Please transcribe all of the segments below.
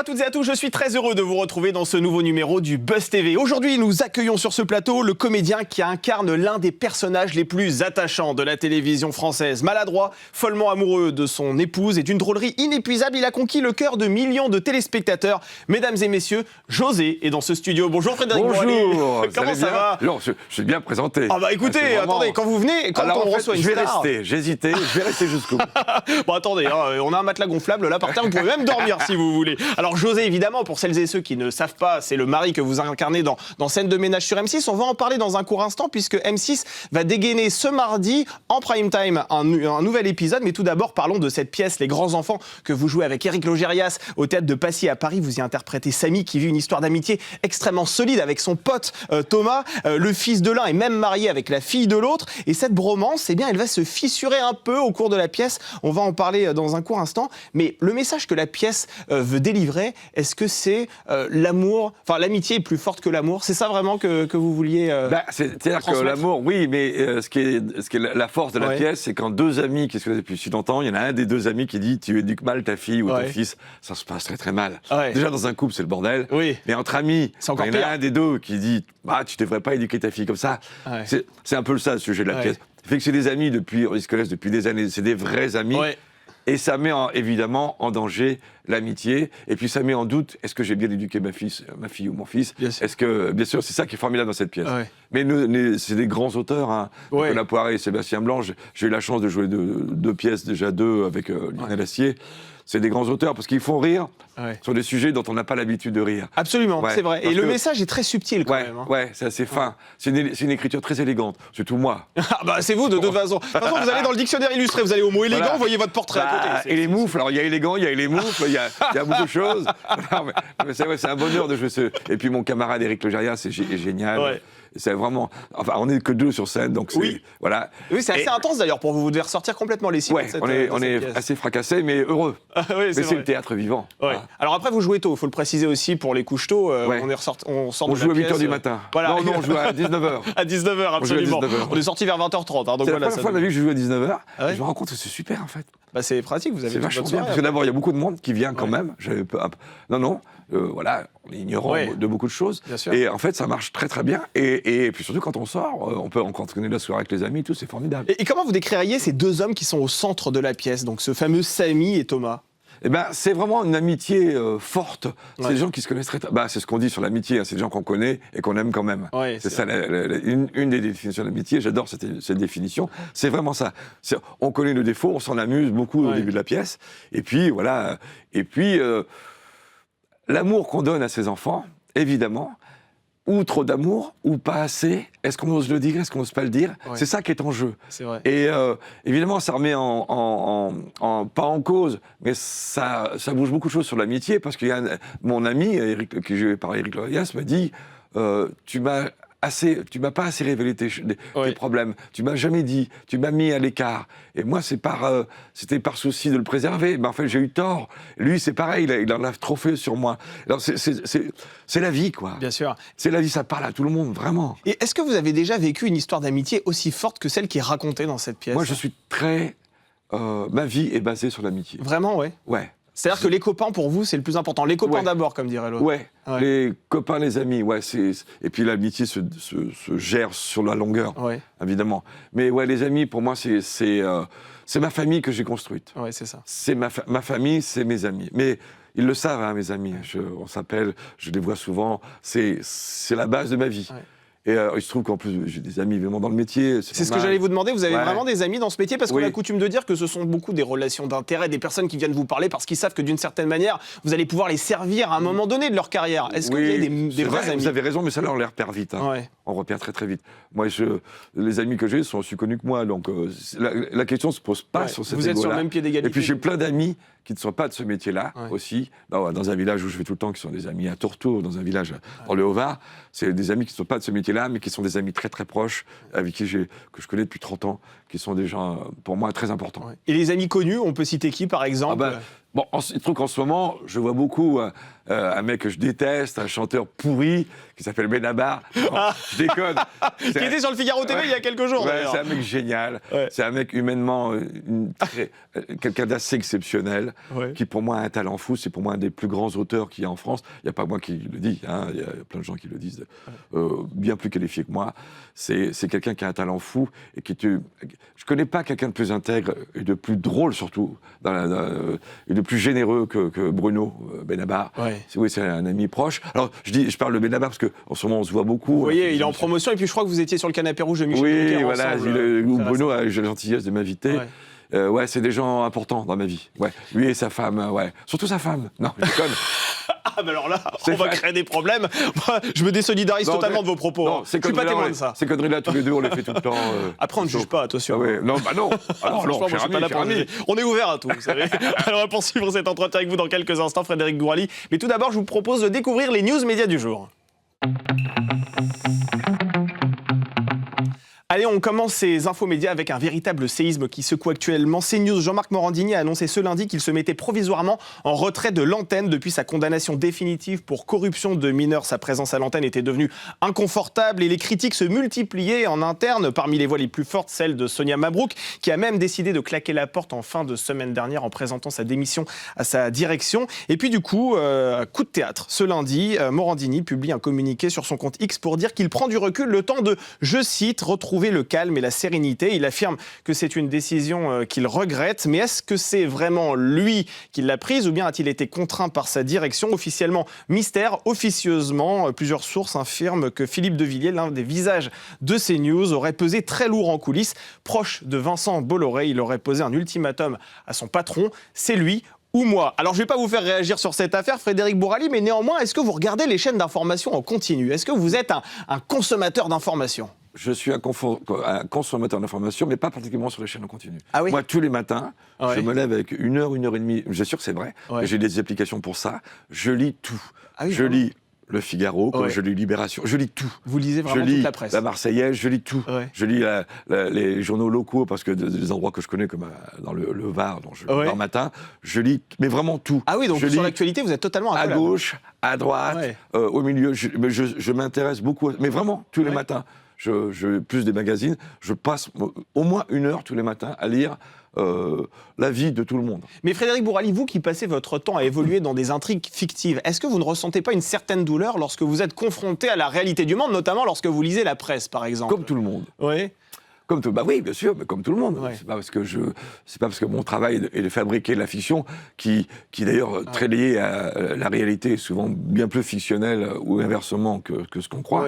toutes et à tous, je suis très heureux de vous retrouver dans ce nouveau numéro du Buzz TV. Aujourd'hui, nous accueillons sur ce plateau le comédien qui incarne l'un des personnages les plus attachants de la télévision française. Maladroit, follement amoureux de son épouse et d'une drôlerie inépuisable, il a conquis le cœur de millions de téléspectateurs. Mesdames et messieurs, José est dans ce studio. Bonjour Frédéric Morali. Bonjour. Comment ça va? Non, je suis bien présenté. Ah bah écoutez, vraiment... attendez, quand vous venez, quand alors, on en fait, reçoit une je vais star... rester, j'hésitais, je vais rester jusqu'au bout. Bon attendez, hein, on a un matelas gonflable là par terre, vous pouvez même dormir si vous voulez. Alors José, évidemment, pour celles et ceux qui ne savent pas, c'est le mari que vous incarnez dans Scène de ménage sur M6. On va en parler dans un court instant puisque M6 va dégainer ce mardi en prime time un nouvel épisode. Mais tout d'abord, parlons de cette pièce Les Grands Enfants que vous jouez avec Éric Logérias au Théâtre de Passy à Paris. Vous y interprétez Samy qui vit une histoire d'amitié extrêmement solide avec son pote Thomas. Le fils de l'un est même marié avec la fille de l'autre. Et cette bromance, eh bien, elle va se fissurer un peu au cours de la pièce. On va en parler dans un court instant. Mais le message que la pièce veut délivrer, est-ce que c'est l'amour, enfin l'amitié est plus forte que l'amour? C'est ça vraiment que vous vouliez c'est-à-dire que l'amour, oui, mais ce qui est la force de la pièce, c'est quand deux amis qui se connaissent depuis si longtemps, il y en a un des deux amis qui dit tu éduques mal ta fille ou ton fils, ça se passe très très mal. Déjà dans un couple c'est le bordel, mais entre amis, il y en a un des deux qui dit tu devrais pas éduquer ta fille comme ça. C'est un peu ça le sujet de la pièce. Fait que c'est des amis ils se connaissent depuis des années, c'est des vrais amis. Et ça met évidemment en danger l'amitié. Et puis ça met en doute, est-ce que j'ai bien éduqué ma fille ou mon fils? Est-ce que, bien sûr, c'est ça qui est formidable dans cette pièce. Mais c'est des grands auteurs, hein. Nicolas Poiré et Sébastien Blanc. J'ai eu la chance de jouer deux pièces, déjà deux, avec Lionel Assier. C'est des grands auteurs parce qu'ils font rire sur des sujets dont on n'a pas l'habitude de rire. Absolument, c'est vrai. Et le message est très subtil quand même. Hein. C'est assez fin. C'est une écriture très élégante. Surtout moi. Ah bah c'est vous de toute façon. De toute façon, vous allez dans le dictionnaire illustré, vous allez au mot élégant, vous voyez votre portrait à côté. Et les moufles, alors il y a élégant, il y a les moufles, il y a beaucoup de choses. Mais c'est un bonheur de jouer ce... Et puis mon camarade Éric Logérias, c'est génial. C'est vraiment... Enfin, on n'est que deux sur scène, donc c'est... Voilà. Oui, c'est assez intense d'ailleurs pour vous. Vous devez ressortir complètement les cibles. On est assez fracassés, mais heureux. Mais c'est le théâtre vivant. Alors après, vous jouez tôt, il faut le préciser aussi pour les couches tôt. On joue à 8h du matin. Voilà. Non, on joue à 19h. À 19h, absolument. On est sorti vers 20h30. Hein, c'est la première fois de ma vie que je joue à 19h. Je me rends compte que c'est super en fait. Bah, c'est pratique, vous avez c'est vachement bien. Parce que d'abord, il y a beaucoup de monde qui vient quand même. Voilà, on est ignorant de beaucoup de choses. Et en fait, ça marche très très bien. Et puis surtout, quand on sort, quand on connaît la soirée avec les amis et tout, c'est formidable. Et comment vous décririez ces deux hommes qui sont au centre de la pièce, donc ce fameux Samy et Thomas? Eh ben, c'est vraiment une amitié forte. C'est des gens qui se connaissent très... c'est ce qu'on dit sur l'amitié, hein. C'est des gens qu'on connaît et qu'on aime quand même. C'est ça, une des définitions de l'amitié. J'adore cette définition. C'est vraiment ça. On connaît nos défauts, on s'en amuse beaucoup au début de la pièce. Et puis, voilà. Et puis, l'amour qu'on donne à ses enfants, évidemment, ou trop d'amour, ou pas assez. Est-ce qu'on ose le dire, est-ce qu'on n'ose pas le dire? C'est ça qui est en jeu. C'est vrai. Et évidemment, ça remet pas en cause, mais ça bouge beaucoup de choses sur l'amitié, parce qu'il y a mon ami, qui est joué par Éric Logérias, m'a dit tu m'as pas assez révélé tes problèmes, tu m'as jamais dit, tu m'as mis à l'écart. Et moi, c'était par souci de le préserver. Mais en fait, j'ai eu tort. Lui, c'est pareil, il en a trop fait sur moi. Alors, c'est la vie, quoi. Bien sûr. C'est la vie, ça parle à tout le monde, vraiment. Et est-ce que vous avez déjà vécu une histoire d'amitié aussi forte que celle qui est racontée dans cette pièce? Moi, je suis très... ma vie est basée sur l'amitié. Vraiment, Ouais. C'est-à-dire que les copains, pour vous, c'est le plus important. Les copains d'abord, comme dirait l'autre. Les copains, les amis, et puis l'amitié se gère sur la longueur, évidemment. Mais les amis, pour moi, c'est ma famille que j'ai construite. C'est ça. C'est ma famille, c'est mes amis. Mais ils le savent, hein, mes amis. On s'appelle, je les vois souvent. C'est la base de ma vie. Et il se trouve qu'en plus, j'ai des amis vraiment dans le métier. C'est ce que j'allais vous demander. Vous avez vraiment des amis dans ce métier? Parce qu'on a coutume de dire que ce sont beaucoup des relations d'intérêt, des personnes qui viennent vous parler parce qu'ils savent que d'une certaine manière, vous allez pouvoir les servir à un moment donné de leur carrière. Est-ce que vous avez des vrais amis? Vous avez raison, mais ça, là, on les repère vite. Hein. On repère très très vite. Moi, les amis que j'ai sont aussi connus que moi. Donc, la question ne se pose pas sur cette Vous êtes sur le même pied d'égalité. Et puis, j'ai plein d'amis qui ne sont pas de ce métier-là aussi. Dans un village où je vais tout le temps, qui sont des amis à Tourtour, dans un village dans le Haut-Var. C'est des amis qui ne sont pas de ce métier-là, mais qui sont des amis très très proches, avec que je connais depuis 30 ans, qui sont des gens, pour moi, très importants. Et les amis connus, on peut citer qui, par exemple? Bon, il se trouve qu'en ce moment, je vois beaucoup un mec que je déteste, un chanteur pourri, qui s'appelle Benabar. Je déconne. Qui était sur le Figaro TV il y a quelques jours, d'ailleurs. C'est un mec génial. Ouais. C'est un mec humainement, quelqu'un d'assez exceptionnel, qui pour moi a un talent fou. C'est pour moi un des plus grands auteurs qu'il y a en France. Il n'y a pas moi qui le dis, hein. Il y a plein de gens qui le disent, bien plus qualifiés que moi. C'est quelqu'un qui a un talent fou et qui je ne connais pas quelqu'un de plus intègre et de plus drôle surtout, et de plus généreux que Bruno Benabar. Ouais. Oui, c'est un ami proche. Alors, je parle de Benabar parce qu'en ce moment, on se voit beaucoup. Vous voyez, il est en promotion, et puis je crois que vous étiez sur le canapé rouge de Michel Drucker. Oui, voilà, Bruno a eu la gentillesse de m'inviter. Ouais, c'est des gens importants dans ma vie. Ouais. Lui et sa femme, ouais. Surtout sa femme. Non, je déconne. Ah, mais alors là, on va créer des problèmes. Moi, je me désolidarise totalement de vos propos. Non, je suis pas témoin de ça. Ces conneries-là, tous les deux, on les fait tout le temps. Après, on ne juge pas, attention. Ah ouais. Non, bah non. Alors, non, je suis pas là pour juger. On est ouvert à tout, vous savez. Alors, on va poursuivre cet entretien avec vous dans quelques instants, Frédéric Bourali. Mais tout d'abord, je vous propose de découvrir les news médias du jour. Allez, on commence ces infomédias avec un véritable séisme qui secoue actuellement CNews. Jean-Marc Morandini a annoncé ce lundi qu'il se mettait provisoirement en retrait de l'antenne depuis sa condamnation définitive pour corruption de mineurs. Sa présence à l'antenne était devenue inconfortable et les critiques se multipliaient en interne. Parmi les voix les plus fortes, celle de Sonia Mabrouk, qui a même décidé de claquer la porte en fin de semaine dernière en présentant sa démission à sa direction. Et puis du coup, coup de théâtre. Ce lundi, Morandini publie un communiqué sur son compte X pour dire qu'il prend du recul le temps de, je cite, retrouver le calme et la sérénité. Il affirme que c'est une décision qu'il regrette. Mais est-ce que c'est vraiment lui qui l'a prise ou bien a-t-il été contraint par sa direction? Officiellement, mystère. Officieusement, plusieurs sources affirment que Philippe de Villiers, l'un des visages de CNews, aurait pesé très lourd en coulisses. Proche de Vincent Bolloré, il aurait posé un ultimatum à son patron. C'est lui ou moi. Alors, je ne vais pas vous faire réagir sur cette affaire, Frédéric Bourali, mais néanmoins, est-ce que vous regardez les chaînes d'information en continu? Est-ce que vous êtes un consommateur d'informations? Je suis un consommateur d'informations, mais pas particulièrement sur les chaînes en continu. Ah oui? Moi, tous les matins, je me lève avec 1 heure et demie. J'assure que c'est vrai. J'ai des applications pour ça. Je lis tout. Ah oui, je lis Le Figaro, comme je lis Libération. Je lis tout. Vous lisez vraiment toute la presse? La Marseillaise, je lis tout. Je lis les journaux locaux, parce que des endroits que je connais, comme dans le Var, dont je lis le matin, je lis, mais vraiment tout. Ah oui, donc sur l'actualité, vous êtes totalement à gauche, à droite, au milieu. Je m'intéresse beaucoup, mais vraiment, tous les matins. Je plus des magazines, je passe au moins 1 heure tous les matins à lire la vie de tout le monde. Mais Frédéric Bourali, vous qui passez votre temps à évoluer dans des intrigues fictives, est-ce que vous ne ressentez pas une certaine douleur lorsque vous êtes confronté à la réalité du monde, notamment lorsque vous lisez la presse, par exemple? Comme tout le monde. Oui. Bah oui, bien sûr, mais comme tout le monde. C'est pas parce que mon travail est de fabriquer de la fiction qui d'ailleurs très liée à la réalité, souvent bien plus fictionnelle ou inversement que ce qu'on croit.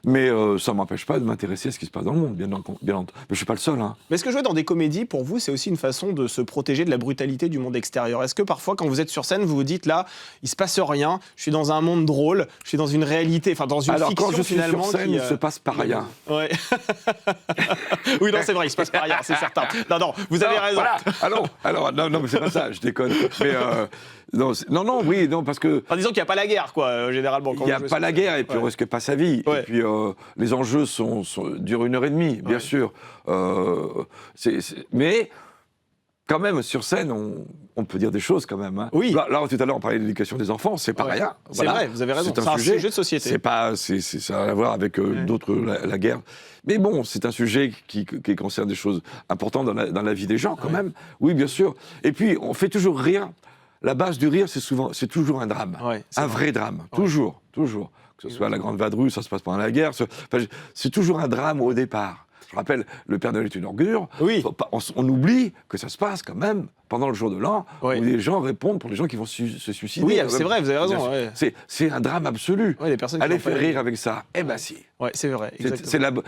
Mais ça ne m'empêche pas de m'intéresser à ce qui se passe dans le monde, bien entendu. Mais je ne suis pas le seul. Hein. Mais est-ce que jouer dans des comédies, pour vous, c'est aussi une façon de se protéger de la brutalité du monde extérieur? Est-ce que parfois, quand vous êtes sur scène, vous vous dites, là, il ne se passe rien, je suis dans un monde drôle, je suis dans une réalité, enfin dans une fiction, quand je suis finalement... sur scène, il ne se passe pas rien. Ouais. Oui, non, c'est vrai, il ne se passe pas rien, c'est certain. Non, vous avez raison. Voilà. Alors, non, mais c'est pas ça, je déconne. Mais... Non, parce que... En disant qu'il n'y a pas la guerre, quoi, généralement. Il n'y a pas la guerre, et puis on risque pas sa vie. Et puis les enjeux durent 1 heure et demie, bien sûr. Mais quand même, sur scène, on peut dire des choses quand même. Hein. Oui. Là, tout à l'heure, on parlait de l'éducation des enfants, c'est pas rien. C'est vrai, vous avez raison. C'est un sujet de société. Ça n'a rien à voir avec d'autres, la guerre. Mais bon, c'est un sujet qui concerne des choses importantes dans la vie des gens, quand même. Oui, bien sûr. Et puis, on fait toujours rire. La base du rire, c'est toujours un drame. Un vrai drame. Toujours. Que ce soit la Grande Vadrouille, ça se passe pendant la guerre. C'est toujours un drame au départ. Je rappelle, le Père Noël est une ordure. Oui. On oublie que ça se passe quand même pendant le jour de l'an, où les gens répondent pour les gens qui vont se suicider. Oui, c'est vrai, vous avez raison. C'est un drame absolu. Les personnes Allez faire rire avec ça. Eh ben si. Ouais, c'est vrai.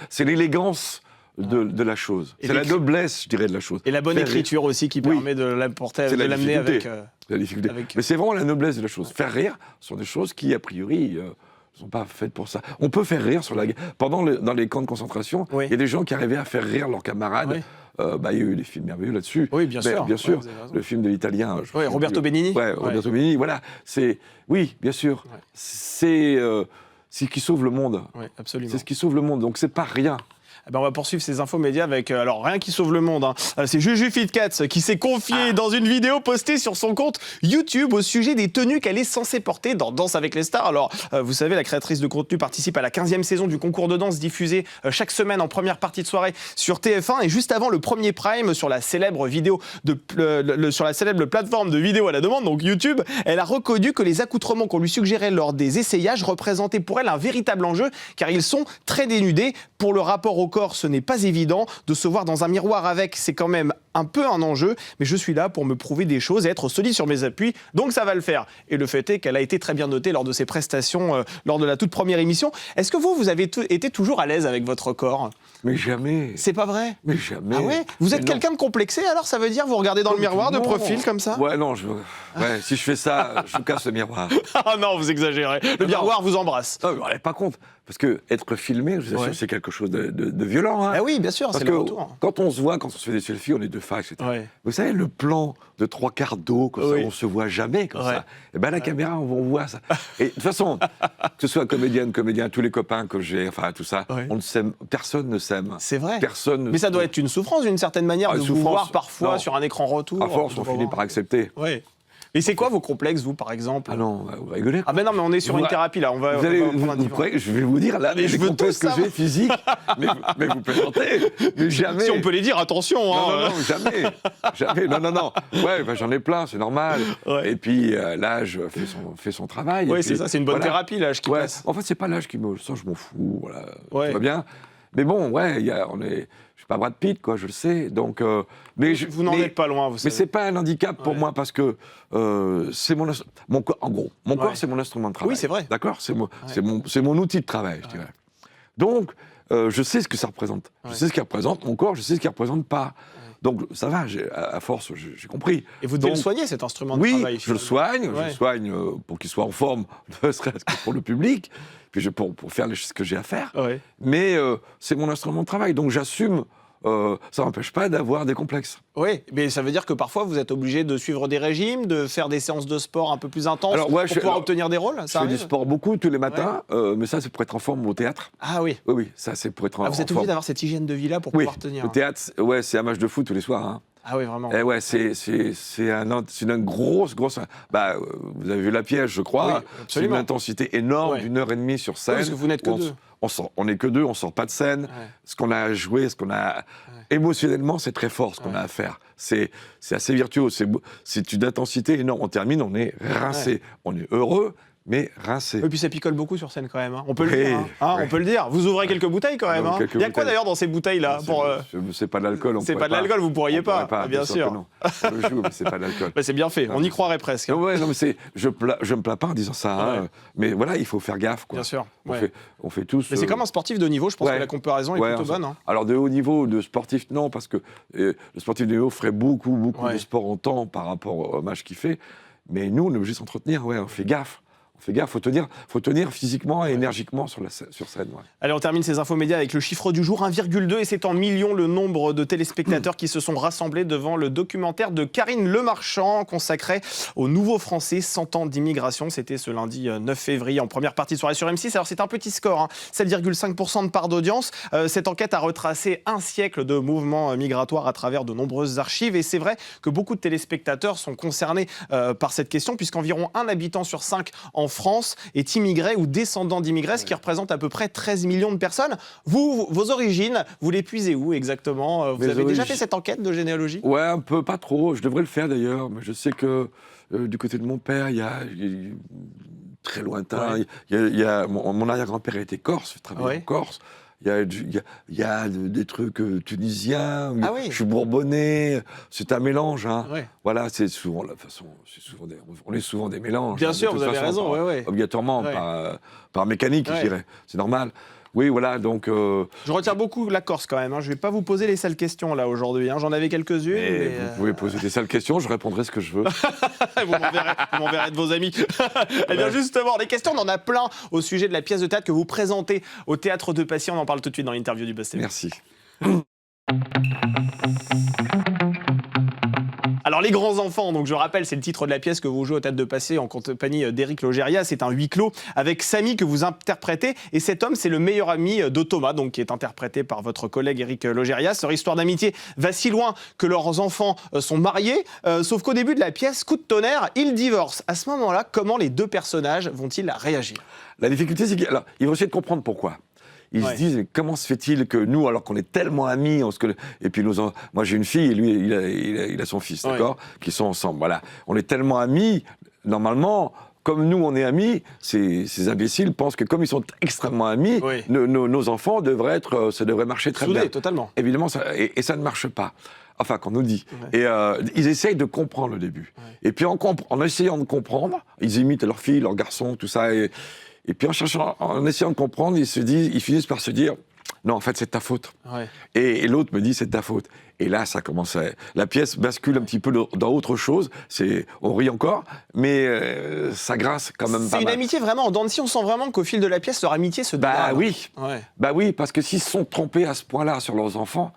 C'est l'élégance de la chose. C'est la noblesse, je dirais, de la chose. Et la bonne écriture aussi qui permet de l'amener avec... la difficulté. Mais c'est vraiment la noblesse de la chose. Faire rire sont des choses qui, a priori, ne sont pas faites pour ça. On peut faire rire sur la guerre. Dans les camps de concentration, il y a des gens qui arrivaient à faire rire leurs camarades. Il y a eu des films merveilleux là-dessus. Oui, bien sûr. Bien sûr. Le film de l'Italien. Roberto Benigni. Roberto Benigni, voilà. Oui, bien sûr. C'est ce qui sauve le monde. Oui, absolument. C'est ce qui sauve le monde. Donc, c'est pas rien. On va poursuivre ces infos médias avec, alors rien qui sauve le monde, hein. C'est Juju Fitcats qui s'est confiée dans une vidéo postée sur son compte YouTube au sujet des tenues qu'elle est censée porter dans Danse avec les stars. Alors, vous savez, la créatrice de contenu participe à la 15e saison du concours de danse diffusé chaque semaine en première partie de soirée sur TF1 et juste avant le premier prime sur la célèbre sur la célèbre plateforme de vidéo à la demande, donc YouTube, elle a reconnu que les accoutrements qu'on lui suggérait lors des essayages représentaient pour elle un véritable enjeu car ils sont très dénudés. Pour le rapport au corps, ce n'est pas évident. De se voir dans un miroir avec, c'est quand même un peu un enjeu, mais je suis là pour me prouver des choses et être solide sur mes appuis, donc ça va le faire. Et le fait est qu'elle a été très bien notée lors de ses prestations, lors de la toute première émission. Est-ce que vous avez été toujours à l'aise avec votre corps ? Mais jamais. C'est pas vrai ? Mais jamais. Ah ouais ? Vous êtes quelqu'un de complexé, alors ça veut dire vous regardez dans le miroir de profil comme ça ? Ouais, non, si je fais ça, je vous casse le miroir. Ah non, vous exagérez. Le miroir vous embrasse. Non, vous ne vous rendez pas compte. Parce que être filmé, je vous assure, c'est quelque chose de violent. Hein. Ah oui, bien sûr, parce c'est que le retour. Quand on se voit, quand on se fait des selfies, on est deux faces, etc. Ouais. Vous savez, le plan de 3/4 d'eau, comme ça, on ne se voit jamais comme ça. Et la caméra, on voit ça. Et de toute façon, que ce soit comédienne, comédien, tous les copains que j'ai, enfin tout ça, on ne s'aime, personne ne s'aime. C'est vrai. Personne. Mais ça doit être une souffrance d'une certaine manière de vous voir parfois sur un écran retour. À force, on finit par accepter. Oui. Et c'est quoi vos complexes, vous, par exemple ? Ah non, vous rigolez. Ah ben non, mais on est sur une thérapie, là. Je vais vous dire, là, les complexes que j'ai physiques, mais vous plaisantez. Mais jamais. Si on peut les dire, attention. Non, jamais. Jamais. Non. Ouais, j'en ai plein, c'est normal. Ouais. Et puis, l'âge fait son travail. Oui, c'est ça, c'est une bonne thérapie, l'âge qui passe. En fait, c'est pas l'âge qui me... Ça, je m'en fous, voilà. Tout va bien. Mais bon, je suis pas Brad Pitt, quoi, je le sais. Donc, vous n'en êtes pas loin, vous savez. Mais c'est pas un handicap pour moi parce que c'est mon corps. En gros, mon corps, c'est mon instrument de travail. Oui, c'est vrai. D'accord, c'est mon outil de travail, je dirais. Donc, je sais ce que ça représente. Je sais ce qu'il représente mon corps. Je sais ce qu'il représente pas. Donc ça va. À force, j'ai compris. Et vous devez le soigner, cet instrument de travail. Oui, je le soigne. Je le soigne pour qu'il soit en forme, ne serait-ce que pour le public. Puis pour faire ce que j'ai à faire. Ouais. Mais c'est mon instrument de travail, donc j'assume. Ça n'empêche pas d'avoir des complexes. Oui, mais ça veut dire que parfois vous êtes obligé de suivre des régimes, de faire des séances de sport un peu plus intenses pour pouvoir obtenir des rôles. Je fais du sport beaucoup tous les matins, mais ça c'est pour être en forme au théâtre. Ah oui. Oui, ça c'est pour être en forme. Vous êtes obligé d'avoir cette hygiène de vie-là pour pouvoir tenir. Le théâtre, c'est un match de foot tous les soirs. Hein. Ah oui, vraiment. Et c'est une grosse... vous avez vu la pièce, je crois. Oui, c'est une intensité énorme, d'1h30 sur scène. Parce que vous n'êtes que deux. On n'est que deux, on sort pas de scène. Ouais. Ce qu'on a à jouer, émotionnellement, c'est très fort ce qu'on a à faire. C'est assez virtuose. C'est une intensité énorme. On termine, on est rincé. Ouais. On est heureux, mais rincé. Et puis ça picole beaucoup sur scène quand même. On peut le dire. On peut le dire. Vous ouvrez quelques bouteilles quand même. Il y a quoi d'ailleurs dans ces bouteilles-là C'est pas de l'alcool. C'est pas de l'alcool, vous pourriez pas. Bien sûr. Non. On le joue, mais c'est pas de l'alcool. C'est bien fait. On y croirait presque. Ouais, non, mais je me plains pas en disant ça. Mais voilà, il faut faire gaffe. Quoi. Bien sûr. On fait tous. Mais c'est comme un sportif de haut niveau. Je pense que la comparaison est plutôt bonne. Alors de haut niveau, de sportif, non, parce que le sportif de haut ferait beaucoup de sport en temps par rapport au match qu'il fait. Mais nous, on est obligé de s'entretenir. On fait gaffe. Fais gaffe, faut tenir physiquement et énergiquement sur scène. Ouais. Allez, on termine ces infos médias avec le chiffre du jour, 1,2, et c'est en millions le nombre de téléspectateurs qui se sont rassemblés devant le documentaire de Karine Lemarchand consacré aux nouveaux Français 100 ans d'immigration. C'était ce lundi 9 février en première partie de soirée sur M6. Alors c'est un petit score, 7,5% de part d'audience. Cette enquête a retracé un siècle de mouvements migratoires à travers de nombreuses archives, et c'est vrai que beaucoup de téléspectateurs sont concernés par cette question, puisqu'environ 1 habitant sur 5 en France est immigré ou descendant d'immigrés, ce qui représente à peu près 13 millions de personnes. Vos origines, vous les puisez où exactement ? Vous avez déjà fait cette enquête de généalogie ? Ouais, un peu, pas trop. Je devrais le faire d'ailleurs, mais je sais que du côté de mon père, il y a très lointain, mon arrière-grand-père était corse, il travaillait en Corse. Il y a des trucs tunisiens, je suis bourbonnais, c'est un mélange. Hein. Ouais. Voilà, c'est souvent la façon. On est souvent des mélanges. Bien sûr, vous avez raison. Obligatoirement, par mécanique, je dirais. C'est normal. Oui, voilà, donc... Je retiens beaucoup la Corse, quand même. Je ne vais pas vous poser les sales questions, là, aujourd'hui. J'en avais quelques-unes. Mais vous pouvez poser des sales questions, je répondrai ce que je veux. Vous m'enverrez de vos amis. Eh bien, justement, des questions, on en a plein au sujet de la pièce de théâtre que vous présentez au Théâtre de Passy. On en parle tout de suite dans l'interview du Buzz TV. Merci. Alors, Alors les grands enfants, donc je rappelle, c'est le titre de la pièce que vous jouez au Théâtre de Passé en compagnie d'Éric Logérias. C'est un huis clos avec Samy que vous interprétez. Et cet homme, c'est le meilleur ami de Thomas, donc qui est interprété par votre collègue Éric Logérias. Leur histoire d'amitié va si loin que leurs enfants sont mariés. Sauf qu'au début de la pièce, coup de tonnerre, ils divorcent. À ce moment-là, comment les deux personnages vont-ils réagir? La difficulté, c'est qu'ils vont essayer de comprendre pourquoi. Ils se disent, mais comment se fait-il que nous, alors qu'on est tellement amis, et puis moi j'ai une fille et lui, il a son fils, d'accord, qui sont ensemble, voilà. On est tellement amis, normalement, comme nous on est amis, ces imbéciles pensent que comme ils sont extrêmement amis, nos enfants ça devrait marcher très bien. Totalement. Évidemment, et ça ne marche pas. Enfin, qu'on nous dit. Et ils essayent de comprendre au début. Et puis en essayant de comprendre, ils imitent leur fille, leur garçon, tout ça, et puis en essayant de comprendre, ils finissent par se dire non, en fait, c'est de ta faute. Et l'autre me dit c'est de ta faute. Et là, ça commence la pièce bascule un petit peu dans autre chose. On rit encore, mais ça grince quand même pas mal. C'est une amitié vraiment en dents de scie. On sent vraiment qu'au fil de la pièce, leur amitié se dégrade. Bah oui, parce que s'ils se sont trompés à ce point-là sur leurs enfants,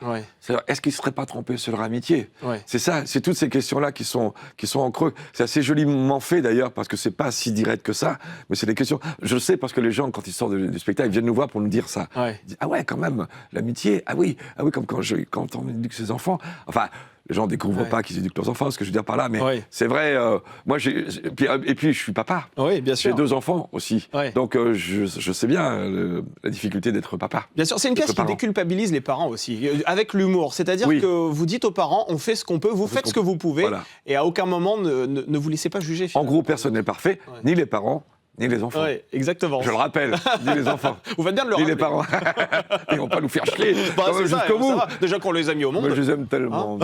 est-ce qu'ils ne seraient pas trompés sur leur amitié? C'est ça, c'est toutes ces questions-là qui sont en creux. C'est assez joliment fait d'ailleurs, parce que c'est pas si direct que ça, mais c'est des questions. Je le sais parce que les gens, quand ils sortent du spectacle, ils viennent nous voir pour nous dire ça. Ils disent, ah ouais, quand même, l'amitié, ah oui, comme quand on éduque ses enfants. Enfin, les gens ne découvrent pas qu'ils éduquent leurs enfants, ce que je veux dire par là, mais c'est vrai, moi, et puis je suis papa. Oui, bien sûr. J'ai 2 enfants aussi. Donc je sais bien la difficulté d'être papa. Bien sûr, c'est une pièce qui déculpabilise les parents aussi, avec l'humour. C'est-à-dire que vous dites aux parents, on fait ce qu'on peut, vous faites ce que vous pouvez, et à aucun moment ne vous laissez pas juger. Finalement. En gros, personne n'est parfait, ni les parents, ni les enfants. Oui, exactement. Je le rappelle, ni les enfants. Vous faites bien de le rappeler. Ni les parents. Ils vont pas nous faire chier. Jusqu'au bout. Déjà qu'on les a mis au monde. Mais je les aime tellement.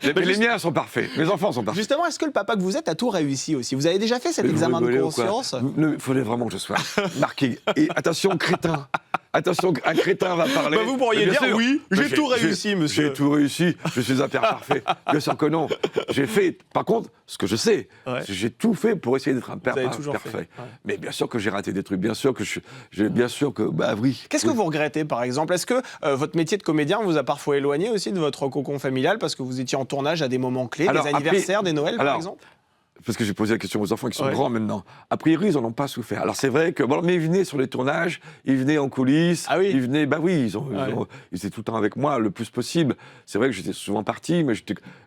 Les miens sont parfaits. Mes enfants sont parfaits. Justement, est-ce que le papa que vous êtes a tout réussi aussi? Vous avez déjà fait cet examen de conscience? Il faudrait vraiment que je sois marqué. Et attention, crétin. Attention, un crétin va parler. Vous pourriez dire sûr, oui, j'ai tout réussi, monsieur. J'ai tout réussi, je suis un père parfait. Bien sûr que non. J'ai fait, par contre, ce que je sais, j'ai tout fait pour essayer d'être un père parfait. Mais bien sûr que j'ai raté des trucs, bien sûr que bah oui. Qu'est-ce que vous regrettez, par exemple? Est-ce que votre métier de comédien vous a parfois éloigné aussi de votre cocon familial parce que vous étiez en tournage à des moments clés, des anniversaires, des Noëls, par exemple? Parce que j'ai posé la question aux enfants qui sont grands maintenant. A priori, ils n'en ont pas souffert. Alors c'est vrai que, mais ils venaient sur les tournages, ils venaient en coulisses, ils venaient, ils étaient tout le temps avec moi, le plus possible. C'est vrai que j'étais souvent parti, mais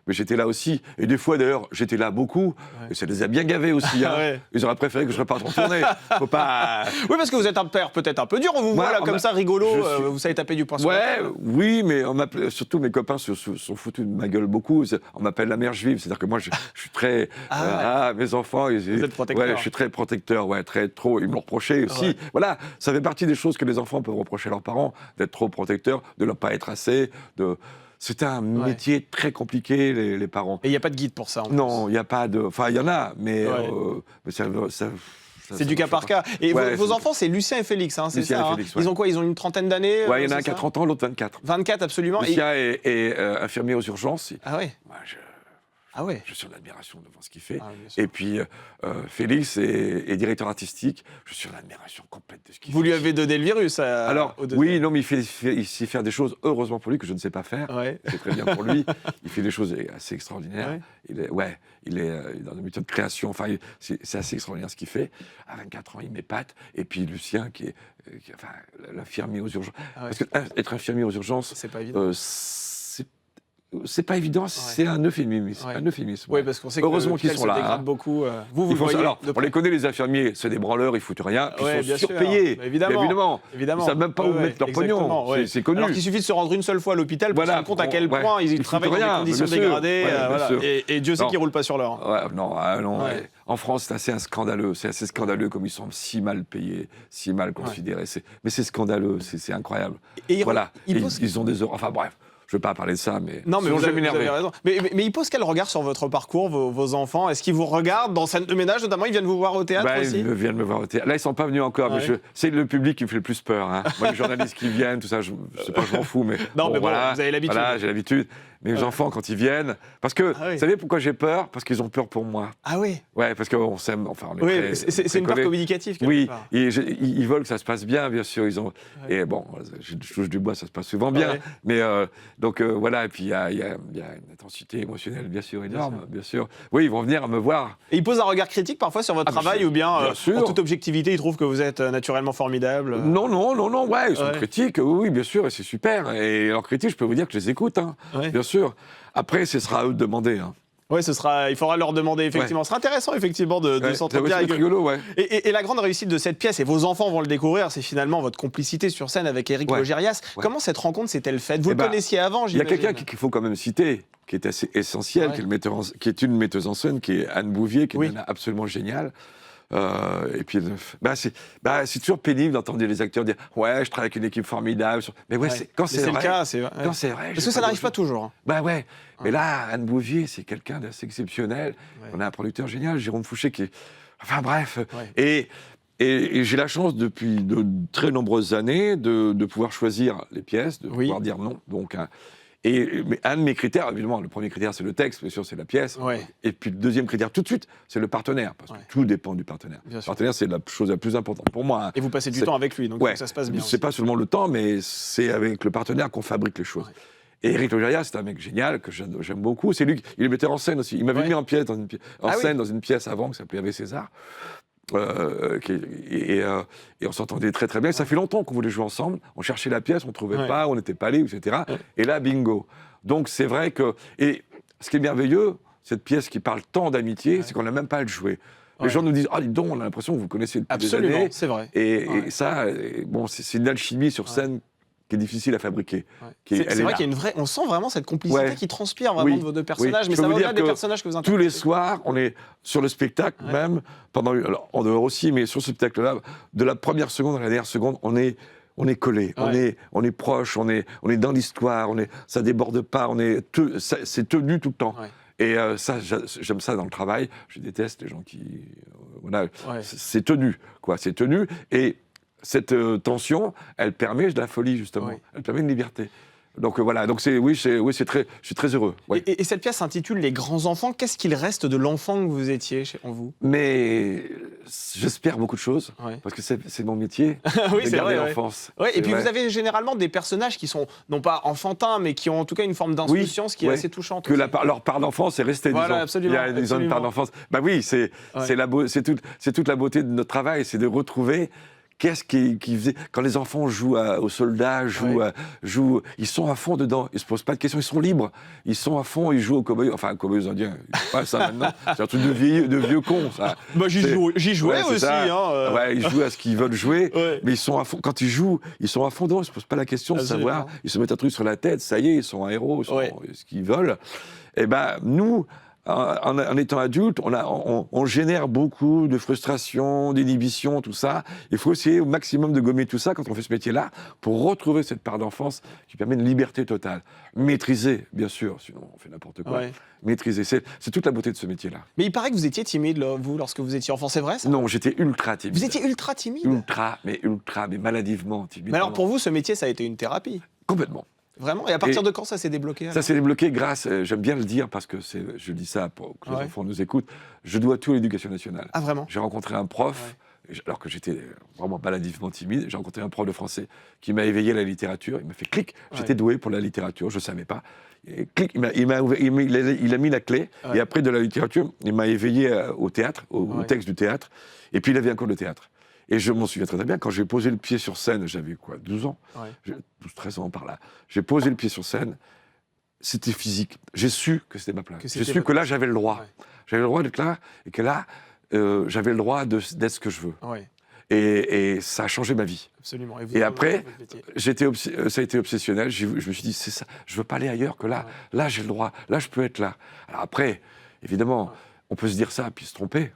j'étais là aussi. Et des fois, d'ailleurs, j'étais là beaucoup, et ça les a bien gavés aussi. Ils auraient préféré que je reparte en tournée. Faut pas... Oui, parce que vous êtes un père peut-être un peu dur, on vous voit là comme ça, rigolo, vous savez taper du poing sur la table. Oui, mais surtout mes copains se sont foutus de ma gueule beaucoup. On m'appelle la mère juive, c'est-à-dire que moi, je suis très... mes enfants, vous êtes protecteur. Je suis très protecteur, ils me le reprochaient aussi. Voilà, ça fait partie des choses que les enfants peuvent reprocher à leurs parents, d'être trop protecteurs, de ne pas être assez, C'est un métier très compliqué, les parents. Et il n'y a pas de guide pour ça? Non, il n'y a pas de... Enfin, il y en a, mais ça c'est du cas par cas. Et vos enfants, c'est Lucien et Félix, c'est ça? Félix, Ils ont quoi? Ils ont une trentaine d'années? Il y en a un qui a 30 ans, l'autre 24. 24, absolument. Lucien est infirmier aux urgences. Ah oui. Moi, je suis en admiration devant ce qu'il fait. Et puis, Félix est directeur artistique. Je suis en admiration complète de ce qu'il fait. Vous lui avez donné le virus oui, non, mais il sait faire des choses, heureusement pour lui, que je ne sais pas faire. C'est très bien pour lui. Il fait des choses assez extraordinaires. Il est dans un métier de création. Enfin, c'est assez extraordinaire ce qu'il fait. À 24 ans, il m'épate. Et puis, Lucien, qui est l'infirmier aux urgences. Parce qu'être infirmier aux urgences, c'est pas évident. C'est pas évident, c'est un euphémisme. Oui, parce qu'on sait que heureusement qu'ils sont là. Beaucoup. Vous le voyez. Alors, on les connaît, les infirmiers, c'est des branleurs, ils foutent rien, ils sont surpayés. Évidemment. Ils ne savent même pas où mettre leur pognon. C'est connu. Alors qu'il suffit de se rendre une seule fois à l'hôpital pour se rendre compte à quel point ils travaillent dans des conditions dégradées. Et Dieu sait qu'ils ne roulent pas sur l'or. Non. En France, c'est assez scandaleux. C'est assez scandaleux comme ils sont si mal payés, si mal considérés. Mais c'est scandaleux, c'est incroyable. Voilà. Ils ont des heures. Enfin bref. Je ne veux pas parler de ça, mais... Non, mais vous avez raison. Mais ils posent quel regard sur votre parcours, vos enfants? Est-ce qu'ils vous regardent dans scène de ménage, notamment? Ils viennent vous voir au théâtre aussi? Ils viennent me voir au théâtre. Là, ils ne sont pas venus encore, mais c'est le public qui me fait le plus peur. Moi, les journalistes qui viennent, tout ça, je m'en fous, mais... Non, mais voilà, vous avez l'habitude. Voilà, j'ai l'habitude. Mais les enfants, quand ils viennent... Parce que, vous savez pourquoi j'ai peur? Parce qu'ils ont peur pour moi. Ah oui? Ouais, parce qu'on s'aime, enfin, on est c'est une peur communicative. Oui, ils veulent que ça se passe bien, bien sûr. Et bon, je touche du bois, ça se passe souvent bien. Mais Donc voilà, et puis il y a une intensité émotionnelle bien sûr énorme, bien sûr. Oui, ils vont venir me voir. Et ils posent un regard critique parfois sur votre travail ou bien en toute objectivité, ils trouvent que vous êtes naturellement formidable? Non, ouais, ils sont critiques, oui, bien sûr, et c'est super. Et leurs critiques, je peux vous dire que je les écoute, bien sûr. Après, ce sera à eux de demander. Oui, il faudra leur demander, effectivement. Ce sera intéressant, effectivement, de s'entretenir avec eux. Rigolo, et la grande réussite de cette pièce, et vos enfants vont le découvrir, c'est finalement votre complicité sur scène avec Éric Logérias. Comment cette rencontre s'est-elle faite? Vous le connaissiez avant, j'imagine? Il y a quelqu'un qu'il faut quand même citer, qui est assez essentiel, qui est une metteuse en scène, qui est Anne Bouvier, qui est une nana absolument géniale. Et puis, c'est toujours pénible d'entendre les acteurs dire « Ouais, je travaille avec une équipe formidable. » Mais quand c'est vrai... le cas, c'est quand c'est vrai... Parce que ça n'arrive pas toujours. Mais là, Anne Bouvier, c'est quelqu'un d'assez exceptionnel. On a un producteur génial, Jérôme Fouché, qui est... Enfin bref. Et j'ai la chance, depuis de très nombreuses années, de pouvoir choisir les pièces, de pouvoir dire non. Donc... mais un de mes critères, évidemment, le premier critère, c'est le texte, bien sûr, c'est la pièce. Et puis le deuxième critère, tout de suite, c'est le partenaire, parce que tout dépend du partenaire. Le partenaire, c'est la chose la plus importante pour moi. Et vous passez du temps avec lui, donc ça se passe bien. C'est pas seulement le temps, mais c'est avec le partenaire qu'on fabrique les choses. Et Éric Logérias, c'est un mec génial, que j'aime beaucoup. C'est lui, il est metteur en scène aussi. Il m'avait mis en scène dans une pièce avant, qui s'appelait Ave César. Et on s'entendait très très bien. Ça fait longtemps qu'on voulait jouer ensemble. On cherchait la pièce, on ne trouvait pas, on n'était pas allé, etc. Et là, bingo. Donc c'est vrai que... Et ce qui est merveilleux, cette pièce qui parle tant d'amitié, c'est qu'on n'a même pas à le jouer. Les gens nous disent « Ah, dis donc, on a l'impression que vous connaissez depuis des années. » Absolument, c'est vrai. Et ça, c'est une alchimie sur scène qui est difficile à fabriquer. C'est vrai qu'il y a une vraie... On sent vraiment cette complicité qui transpire vraiment de vos deux personnages, mais ça va au-delà des personnages que vous interprétez. Tous les soirs, on est sur le spectacle même, alors, en dehors aussi, mais sur ce spectacle-là, de la première seconde à la dernière seconde, on est collés, on est proches, on est dans l'histoire, ça déborde pas, c'est tenu tout le temps. Et ça, j'aime ça dans le travail. Je déteste les gens qui... c'est tenu, quoi. C'est tenu. Et cette tension, elle permet de la folie, justement. Elle permet une liberté. Donc voilà, donc je suis très heureux. Et cette pièce s'intitule Les grands enfants. Qu'est-ce qu'il reste de l'enfant que vous étiez en vous? Mais j'espère beaucoup de choses, parce que c'est mon métier, de garder l'enfance. Et puis vous avez généralement des personnages qui sont, non pas enfantins, mais qui ont en tout cas une forme d'insouciance qui est assez touchante. Que leur part d'enfance est restée, absolument. Il y a une part d'enfance. C'est toute la beauté de notre travail, c'est de retrouver... Qu'est-ce qui faisait... Quand les enfants jouent aux soldats, ils sont à fond dedans. Ils ne se posent pas de questions, ils sont libres. Ils sont à fond, ils jouent aux cow-boys. Enfin, cow-boys indiens, ils font pas ça maintenant. C'est un truc de vieux cons, ça. J'y jouais aussi. Ils jouent à ce qu'ils veulent jouer, mais ils sont à fond. Quand ils jouent, ils sont à fond dedans, ils ne se posent pas la question de savoir. Ils se mettent un truc sur la tête, ça y est, ils sont un héros, ils sont ce qu'ils veulent. Et nous... En étant adulte, on génère beaucoup de frustration, d'inhibition, tout ça. Il faut essayer au maximum de gommer tout ça quand on fait ce métier-là pour retrouver cette part d'enfance qui permet une liberté totale. Maîtriser, bien sûr, sinon on fait n'importe quoi. Maîtriser, c'est toute la beauté de ce métier-là. Mais il paraît que vous étiez timide, vous, lorsque vous étiez enfant, c'est vrai ça? Non, j'étais ultra timide. Vous étiez ultra timide? Ultra, mais maladivement timide. Mais alors pour vous, ce métier, ça a été une thérapie? Complètement. Vraiment? Et à partir de quand ça s'est débloqué? Ça s'est débloqué grâce, j'aime bien le dire parce que je dis ça pour que les enfants nous écoutent, je dois tout à l'éducation nationale. Ah vraiment? J'ai rencontré un prof, alors que j'étais vraiment maladivement timide, j'ai rencontré un prof de français qui m'a éveillé à la littérature, il m'a fait clic, j'étais doué pour la littérature, je ne savais pas. Et clic, il a mis la clé, et après de la littérature, il m'a éveillé au théâtre, au texte du théâtre, et puis il avait un cours de théâtre. Et je m'en souviens très bien, quand j'ai posé le pied sur scène, j'avais 12 ans, 12-13 ans par là, j'ai posé le pied sur scène, c'était physique. J'ai su que c'était ma place. J'ai su que là, j'avais le droit. J'avais le droit d'être là, et que là, j'avais le droit d'être ce que je veux. Et ça a changé ma vie. Absolument. Et après, ça a été obsessionnel, je me suis dit, c'est ça, je ne veux pas aller ailleurs que là. Là, j'ai le droit, là, je peux être là. Alors après, évidemment... On peut se dire ça, puis se tromper.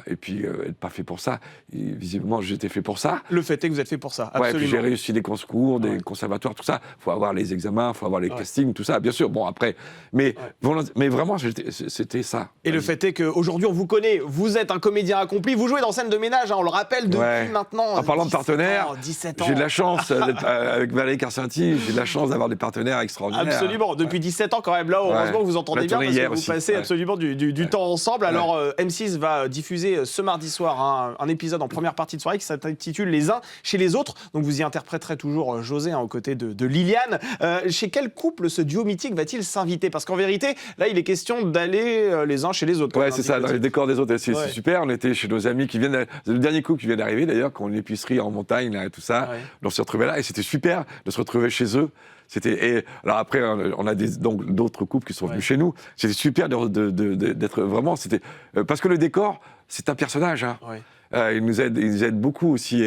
Et puis être pas fait pour ça. Et visiblement, j'étais fait pour ça. Le fait est que vous êtes fait pour ça, absolument. Et puis j'ai réussi des concours, des conservatoires, tout ça. Il faut avoir les examens, il faut avoir les castings, tout ça, bien sûr. Bon, après. Mais vraiment, c'était ça. Et le fait est qu'aujourd'hui, on vous connaît. Vous êtes un comédien accompli. Vous jouez dans Scène de ménage, on le rappelle, depuis maintenant. En parlant de partenaires, 17 ans. J'ai de la chance, avec Valérie Carcenti, j'ai de la chance d'avoir des partenaires extraordinaires. Absolument. Depuis 17 ans, quand même, là, heureusement que vous entendez bien, parce que vous passez absolument du temps ensemble. ensemble. Alors, M6 va diffuser ce mardi soir un épisode en première partie de soirée qui s'intitule Les uns chez les autres. Donc, vous y interpréterez toujours José aux côtés de Liliane. Chez quel couple ce duo mythique va-t-il s'inviter? Parce qu'en vérité, là, il est question d'aller les uns chez les autres. Ouais, c'est ça, dans les décors des autres. C'est super. On était chez nos amis qui viennent. Le dernier couple qui vient d'arriver, d'ailleurs, qui ont une épicerie en montagne, là, et tout ça. Ouais. On s'est retrouvés là et c'était super de se retrouver chez eux. Alors après, on a donc d'autres couples qui sont venus chez nous. C'était super d'être vraiment. Parce que le décor, c'est un personnage. Hein. Ouais. Ils nous aident beaucoup aussi.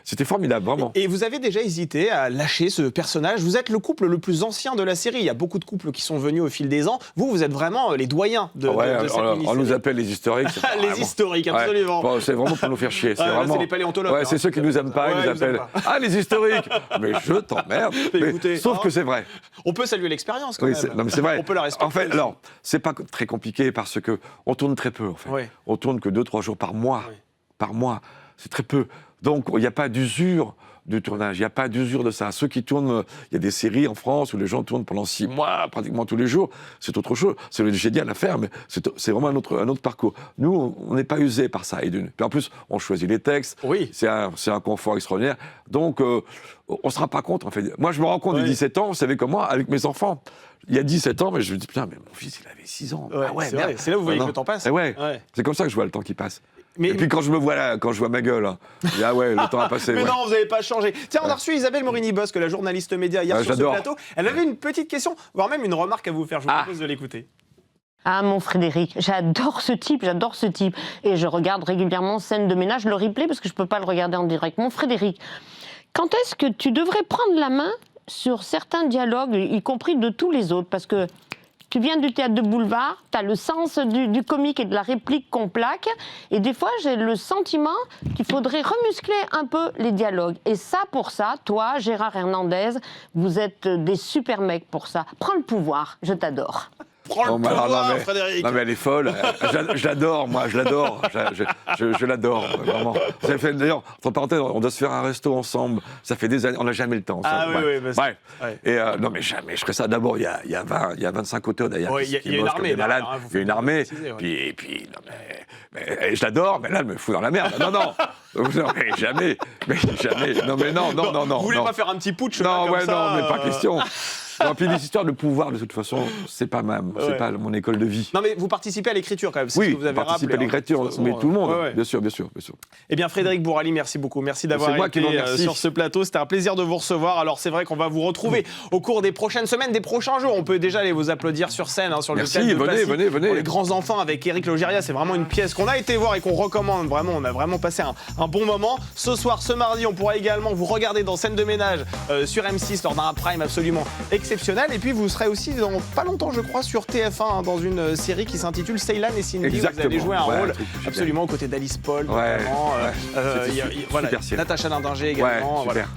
C'était formidable, vraiment. Et vous avez déjà hésité à lâcher ce personnage? Vous êtes le couple le plus ancien de la série. Il y a beaucoup de couples qui sont venus au fil des ans. Vous êtes vraiment les doyens de cette mini-série. On nous appelle les historiques. Les historiques, absolument. Bon, c'est vraiment pour nous faire chier. C'est les paléontologues. Ouais, c'est ceux qui nous aiment pas, ils nous appellent. Ah, les historiques. Mais je t'emmerde. Sauf que c'est vrai. On peut saluer l'expérience quand même. Non, mais c'est vrai. On peut la respecter. En fait, alors, c'est pas très compliqué parce que on tourne très peu, en fait. Ouais. On tourne que 2-3 jours par mois. Ouais. Par mois, c'est très peu. Donc, il n'y a pas d'usure de tournage, il n'y a pas d'usure de ça. Ceux qui tournent, il y a des séries en France où les gens tournent pendant 6 mois, pratiquement tous les jours, c'est autre chose. C'est génial à faire, mais c'est vraiment un autre parcours. Nous, on n'est pas usé par ça. Puis en plus, on choisit les textes, c'est un confort extraordinaire. Donc, on ne se rend pas compte, en fait. Moi, je me rends compte de 17 ans, vous savez comme moi, avec mes enfants. Il y a 17 ans, mais je me dis, putain, mais mon fils, il avait 6 ans. C'est là où vous voyez que le temps passe. C'est comme ça que je vois le temps qui passe. Et puis quand je me vois là, quand je vois ma gueule, je dis, ah ouais, le temps a passé. Mais non, vous n'avez pas changé. Tiens, on a reçu Isabelle Morini-Bosque, la journaliste média, hier sur ce plateau. Elle avait une petite question, voire même une remarque à vous faire. Je vous propose de l'écouter. Ah, mon Frédéric, j'adore ce type. Et je regarde régulièrement Scène de ménage, le replay, parce que je ne peux pas le regarder en direct. Mon Frédéric, quand est-ce que tu devrais prendre la main sur certains dialogues, y compris de tous les autres? Parce que tu viens du théâtre de boulevard, tu as le sens du comique et de la réplique qu'on plaque, et des fois j'ai le sentiment qu'il faudrait remuscler un peu les dialogues. Et ça, pour ça, toi, Gérard Hernandez, vous êtes des super mecs pour ça. Prends le pouvoir, je t'adore. Prends le pouvoir, Frédéric. Non mais elle est folle. Je l'adore, moi, je l'adore. Je l'adore, vraiment. D'ailleurs, entre parenthèses, on doit se faire un resto ensemble. Ça fait des années, on n'a jamais le temps. Et non mais jamais. Je ferais ça. D'abord, il y a 25 auteurs derrière. Il y a une armée. Il y a une armée. Puis non mais je l'adore, mais là, elle me fout dans la merde. Non. Mais jamais. Non. Vous voulez pas faire un petit putsch? Non, mais pas question. Non, puis les histoires de pouvoir, de toute façon, c'est pas mon école de vie. Non, mais vous participez à l'écriture quand même. Oui, je participe à l'écriture, mais tout le monde, bien sûr. Eh bien, Frédéric Bourali, merci beaucoup. Merci d'avoir été sur ce plateau. C'était un plaisir de vous recevoir. Alors, c'est vrai qu'on va vous retrouver au cours des prochaines semaines, des prochains jours. On peut déjà aller vous applaudir sur scène, sur le thème de Passy. Venez. Pour les grands enfants avec Éric Logéria, c'est vraiment une pièce qu'on a été voir et qu'on recommande. Vraiment, on a vraiment passé un bon moment. Ce soir, ce mardi, on pourra également vous regarder dans Scène de ménage sur M6 lors d'un prime absolument exceptionnel. Et puis vous serez aussi dans pas longtemps, je crois, sur TF1 dans une série qui s'intitule Ceylan et Cindy. Exactement. Vous allez jouer un rôle absolument aux côtés d'Alice Paul, notamment. Natacha Dindinger également. Super.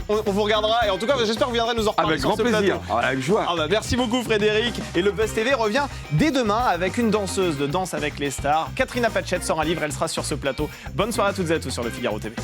On vous regardera et en tout cas, j'espère que vous viendrez nous en reparler. Avec grand plaisir. Avec joie. Merci beaucoup, Frédéric. Et le Buzz TV revient dès demain avec une danseuse de Danse avec les stars. Katrina Patchett sort un livre, elle sera sur ce plateau. Bonne soirée à toutes et à tous sur le Figaro TV.